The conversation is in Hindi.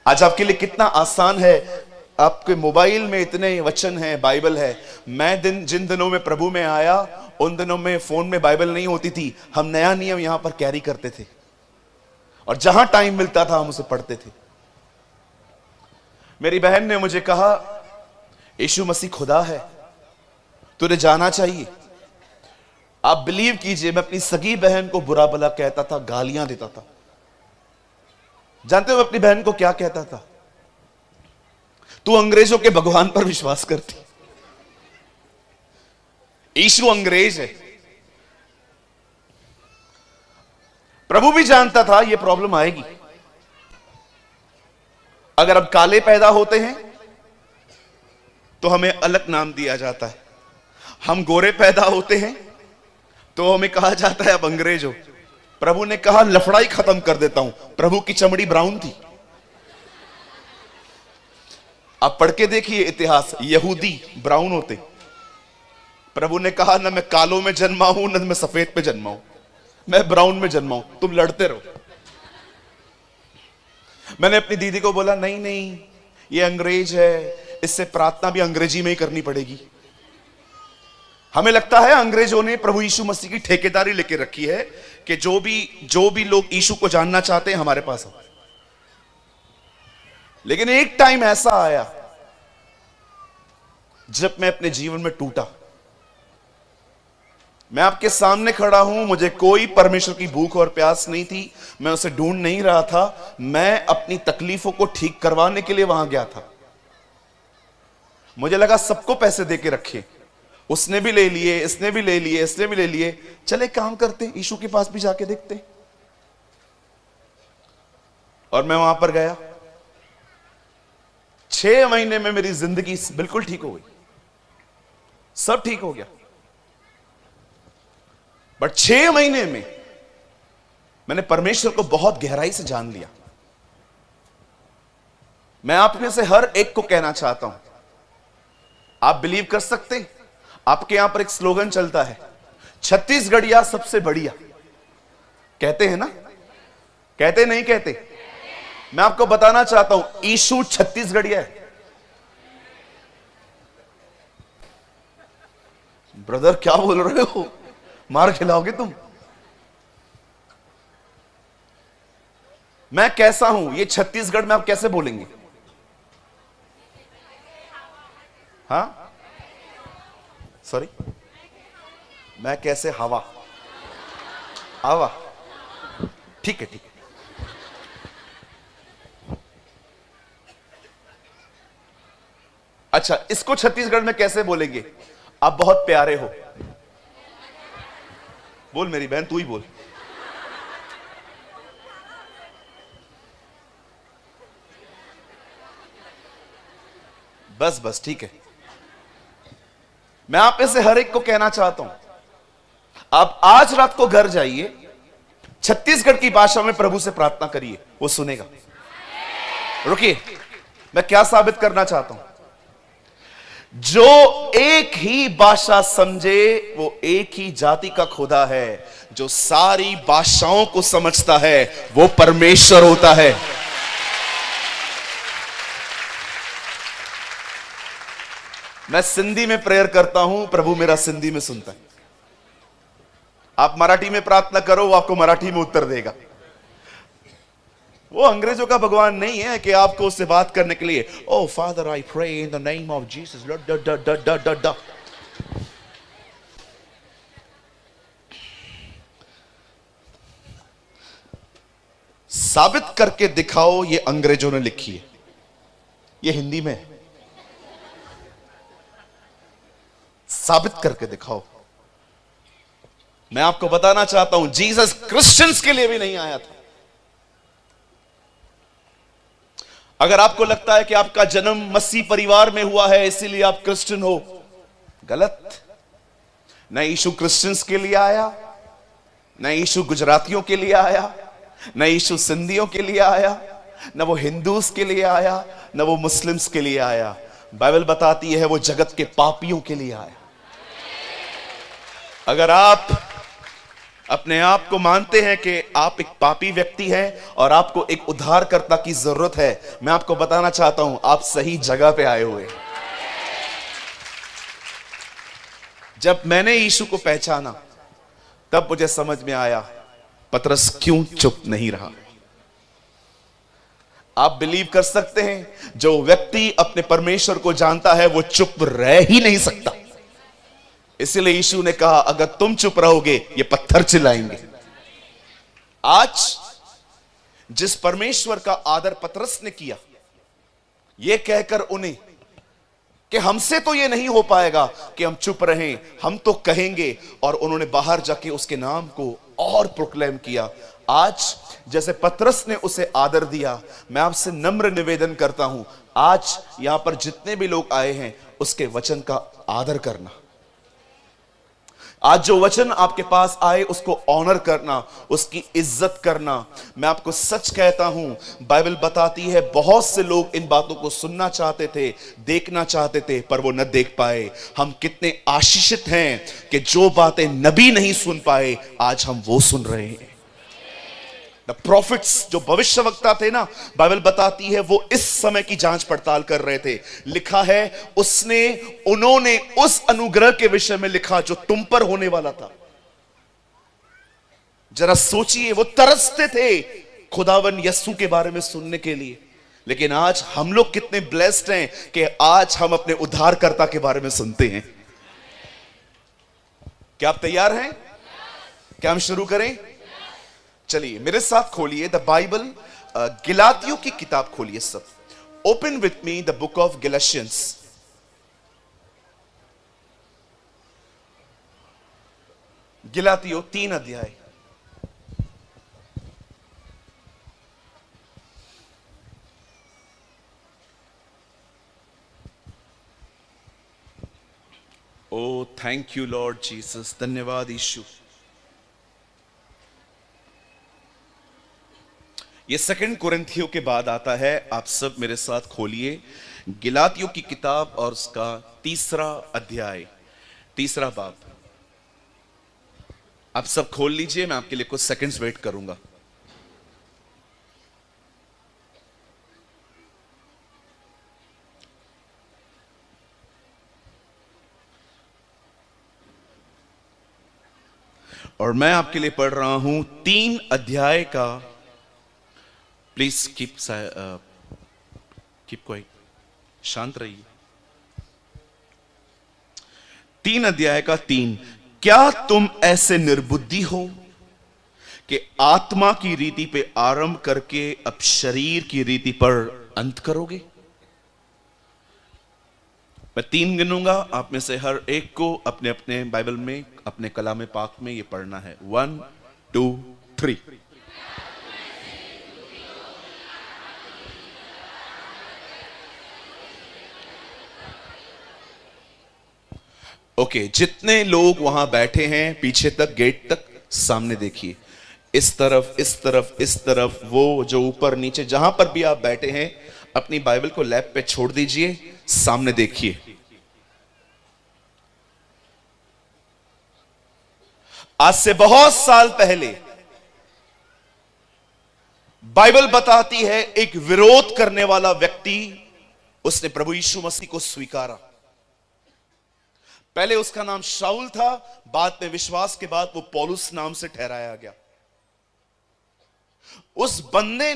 आज आपके लिए कितना आसान है, आपके मोबाइल में इतने वचन हैं, बाइबल है। मैं जिन दिनों में प्रभु में आया, उन दिनों में फोन में बाइबल नहीं होती थी। हम नया नियम यहां पर कैरी करते थे और जहां टाइम मिलता था हम उसे पढ़ते थे। मेरी बहन ने मुझे कहा, यीशु मसीह खुदा है, तुझे जाना चाहिए। आप बिलीव कीजिए, मैं अपनी सगी बहन को बुरा भला कहता था, गालियां देता था। जानते हो मैं अपनी बहन को क्या कहता था? तू अंग्रेजों के भगवान पर विश्वास करती, यीशु अंग्रेज है। प्रभु भी जानता था यह प्रॉब्लम आएगी। अगर अब काले पैदा होते हैं तो हमें अलग नाम दिया जाता है, हम गोरे पैदा होते हैं तो हमें कहा जाता है अब अंग्रेज हो। प्रभु ने कहा लफड़ाई खत्म कर देता हूं। प्रभु की चमड़ी ब्राउन थी। आप पढ़ के देखिए इतिहास, यहूदी ब्राउन होते। प्रभु ने कहा ना मैं कालों में जन्मा हूं ना मैं सफेद पे जन्मा हूं, मैं ब्राउन में जन्मा हूं, तुम लड़ते रहो। मैंने अपनी दीदी को बोला नहीं नहीं ये अंग्रेज है, इससे प्रार्थना भी अंग्रेजी में ही करनी पड़ेगी। हमें लगता है अंग्रेजों ने प्रभु यीशु मसीह की ठेकेदारी लेके रखी है कि जो भी लोग यीशु को जानना चाहते हैं हमारे पास आओ। लेकिन एक टाइम ऐसा आया जब मैं अपने जीवन में टूटा। मैं आपके सामने खड़ा हूं, मुझे कोई परमेश्वर की भूख और प्यास नहीं थी, मैं उसे ढूंढ नहीं रहा था, मैं अपनी तकलीफों को ठीक करवाने के लिए वहां गया था। मुझे लगा सबको पैसे देके रखे, उसने भी ले लिए, इसने भी ले लिए, इसने भी ले लिए, चले काम करते, यीशु के पास भी जाके देखते। और मैं वहां पर गया। 6 महीने में मेरी जिंदगी बिल्कुल ठीक हो गई, सब ठीक हो गया। बट 6 महीने में मैंने परमेश्वर को बहुत गहराई से जान लिया। मैं आप में से हर एक को कहना चाहता हूं, आप बिलीव कर सकते हैं, आपके यहां पर एक स्लोगन चलता है, छत्तीसगढ़िया सबसे बढ़िया। कहते हैं ना? कहते नहीं कहते? मैं आपको बताना चाहता हूं यीशु छत्तीसगढ़िया है। ब्रदर क्या बोल रहे हो, मार खिलाओगे तुम? मैं कैसा हूं ये छत्तीसगढ़ में आप कैसे बोलेंगे? हाँ सॉरी, मैं कैसे? हवा हवा, ठीक है ठीक है। अच्छा, इसको छत्तीसगढ़ में कैसे बोलेंगे? आप बहुत प्यारे हो। बोल मेरी बहन, तू ही बोल। बस बस ठीक है। मैं आप में से हर एक को कहना चाहता हूं, आप आज रात को घर जाइए, छत्तीसगढ़ की भाषा में प्रभु से प्रार्थना करिए, वो सुनेगा। रुकिए, मैं क्या साबित करना चाहता हूं? जो एक ही भाषा समझे वो एक ही जाति का खुदा है। जो सारी भाषाओं को समझता है वो परमेश्वर होता है। मैं सिंधी में प्रेयर करता हूं, प्रभु मेरा सिंधी में सुनता है। आप मराठी में प्रार्थना करो, वो आपको मराठी में उत्तर देगा। वो अंग्रेजों का भगवान नहीं है कि आपको उससे बात करने के लिए O Father I pray in the name of Jesus. साबित करके दिखाओ, ये अंग्रेजों ने लिखी है, ये हिंदी में है। साबित करके दिखाओ। मैं आपको बताना चाहता हूं, जीसस क्रिश्चियंस के लिए भी नहीं आया था। अगर आपको लगता है कि आपका जन्म मसीह परिवार में हुआ है इसीलिए आप क्रिश्चियन हो, गलत। न यीशु क्रिश्चियंस के लिए आया, न यीशु गुजरातियों के लिए आया, न यीशु सिंधियों के लिए आया, न वो हिंदूस के लिए आया, न वो मुस्लिम्स के लिए आया। बाइबल बताती है वो जगत के पापियों के लिए आया। अगर आप अपने आप को मानते हैं कि आप एक पापी व्यक्ति हैं और आपको एक उद्धारकर्ता की जरूरत है, मैं आपको बताना चाहता हूं, आप सही जगह पे आए हुए हैं। जब मैंने यीशु को पहचाना तब मुझे समझ में आया पतरस क्यों चुप नहीं रहा। आप बिलीव कर सकते हैं, जो व्यक्ति अपने परमेश्वर को जानता है वो चुप रह ही नहीं सकता। इसलिए यीशु ने कहा, अगर तुम चुप रहोगे ये पत्थर चिल्लाएंगे। आज जिस परमेश्वर का आदर पतरस ने किया, यह कहकर उन्हें कि हमसे तो ये नहीं हो पाएगा कि हम चुप रहें, हम तो कहेंगे, और उन्होंने बाहर जाके उसके नाम को और प्रोक्लेम किया। आज जैसे पतरस ने उसे आदर दिया, मैं आपसे नम्र निवेदन करता हूं, आज यहां पर जितने भी लोग आए हैं उसके वचन का आदर करना। आज जो वचन आपके पास आए उसको ऑनर करना, उसकी इज्जत करना। मैं आपको सच कहता हूं, बाइबल बताती है बहुत से लोग इन बातों को सुनना चाहते थे, देखना चाहते थे, पर वो न देख पाए। हम कितने आशीषित हैं कि जो बातें नबी नहीं सुन पाए आज हम वो सुन रहे हैं। द प्रॉफिट्स, जो भविष्यवक्ता थे ना, बाइबल बताती है वो इस समय की जांच पड़ताल कर रहे थे। लिखा है उन्होंने उस अनुग्रह के विषय में लिखा जो तुम पर होने वाला था। जरा सोचिए, वो तरसते थे खुदावन यस्सु के बारे में सुनने के लिए। लेकिन आज हम लोग कितने ब्लेस्ड हैं कि आज हम अपने उद्धारकर्ता के बारे में सुनते हैं। क्या आप तैयार हैं? क्या हम शुरू करें? चलिए मेरे साथ खोलिए द बाइबल, गिलातियों की किताब खोलिए सब। Open with me the book of Galatians. गिलातियों 3 अध्याय। Oh thank you Lord Jesus, धन्यवाद यीशु। ये 2 कुरिन्थियों के बाद आता है। आप सब मेरे साथ खोलिए गिलातियों की किताब और उसका 3 अध्याय, 3 बाब। आप सब खोल लीजिए, मैं आपके लिए कुछ सेकंड्स वेट करूंगा। और मैं आपके लिए पढ़ रहा हूं 3 अध्याय का। प्लीज कीप क्वाइट, शांत रहिए। 3 अध्याय का 3। क्या तुम ऐसे निर्बुद्धि हो कि आत्मा की रीति पे आरंभ करके अब शरीर की रीति पर अंत करोगे? मैं 3 गिनूंगा, आप में से हर एक को अपने अपने बाइबल में, अपने कलाम पाक में ये पढ़ना है। 1 2 3। ओके, जितने लोग वहां बैठे हैं पीछे तक, गेट तक, सामने देखिए, इस तरफ, इस तरफ, इस तरफ, वो जो ऊपर नीचे जहां पर भी आप बैठे हैं, अपनी बाइबल को लैप पे छोड़ दीजिए, सामने देखिए। आज से बहुत साल पहले बाइबल बताती है एक विरोध करने वाला व्यक्ति, उसने प्रभु यीशु मसीह को स्वीकारा। पहले उसका नाम शाऊल था, बाद में विश्वास के बाद वो पौलुस नाम से ठहराया गया। उस बंदे